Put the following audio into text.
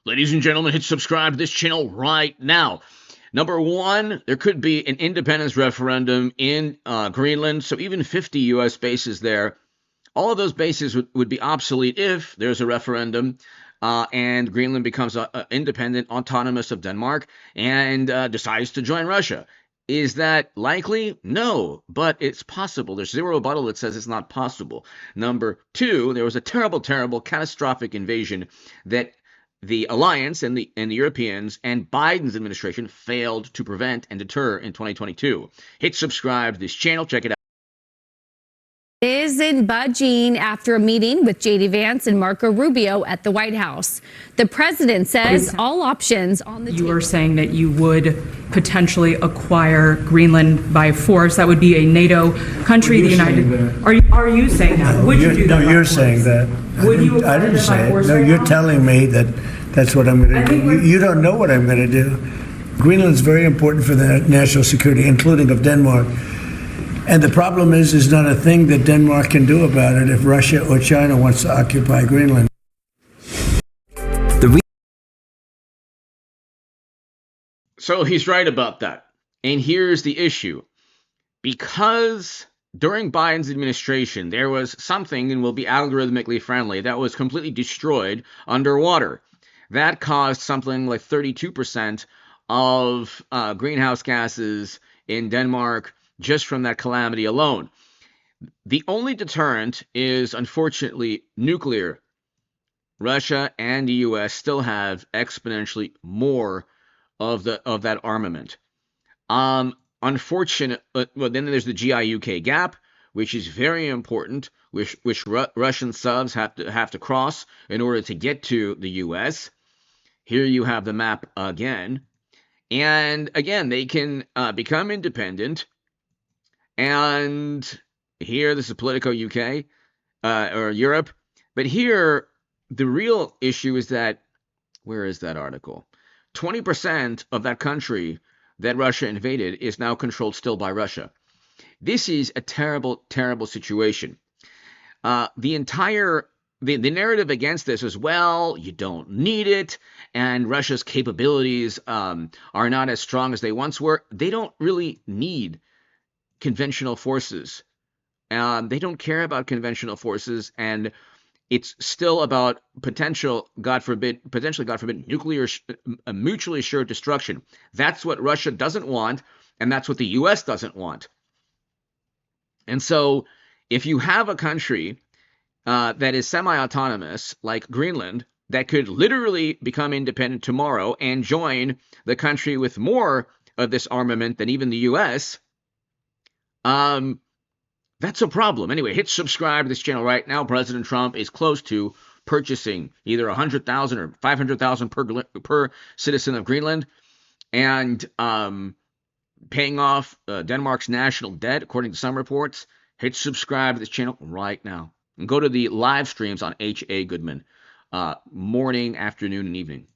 Ladies and gentlemen, hit subscribe to this channel right now. Number one, there could be an independence referendum in Greenland, so even 50 U.S. bases there. All of those bases would be obsolete if there's a referendum and Greenland becomes independent, autonomous of Denmark, and decides to join Russia. Is that likely? No, but it's possible. There's zero rebuttal that says it's not possible. Number two, there was a terrible, terrible, catastrophic invasion that the alliance and the Europeans and Biden's administration failed to prevent and deter in 2022. Hit subscribe to this channel. Check it out. Isn't budging after a meeting with J.D. Vance and Marco Rubio at the White House. The president says all options on the table. You are saying that you would potentially acquire Greenland by force. That would be a NATO country. The United. Are you saying that? Would you do that? No, you're saying that. Would you? I didn't say it. No, you're telling me that that's what I'm going to do. You don't know what I'm going to do. Greenland's very important for the national security, including of Denmark. And the problem is, there's not a thing that Denmark can do about it if Russia or China wants to occupy Greenland. So he's right about that. And here's the issue. Because during Biden's administration, there was something, and will be algorithmically friendly, that was completely destroyed underwater. That caused something like 32% of greenhouse gases in Denmark just from that calamity alone. The only deterrent is, unfortunately, nuclear. Russia and the U.S. still have exponentially more of that armament. Unfortunate. Well, then there's the GI-UK gap, which is very important, which Russian subs have to cross in order to get to the U.S. Here you have the map again, and again they can become independent. And here, this is Politico UK or Europe. But here, the real issue is that, where is that article? 20% of that country that Russia invaded is now controlled still by Russia. This is a terrible, terrible situation. The narrative against this is, well, you don't need it, and Russia's capabilities are not as strong as they once were. They don't really need conventional forces. They don't care about conventional forces, and it's still about potentially, God forbid, nuclear mutually assured destruction. That's what Russia doesn't want, and that's what the U.S. doesn't want. And so if you have a country that is semi-autonomous, like Greenland, that could literally become independent tomorrow and join the country with more of this armament than even the U.S., that's a problem. Anyway, hit subscribe to this channel right now. President Trump is close to purchasing either 100,000 or 500,000 per citizen of Greenland, and paying off Denmark's national debt, according to some reports. Hit subscribe to this channel right now, and go to the live streams on H.A. Goodman, morning, afternoon, and evening.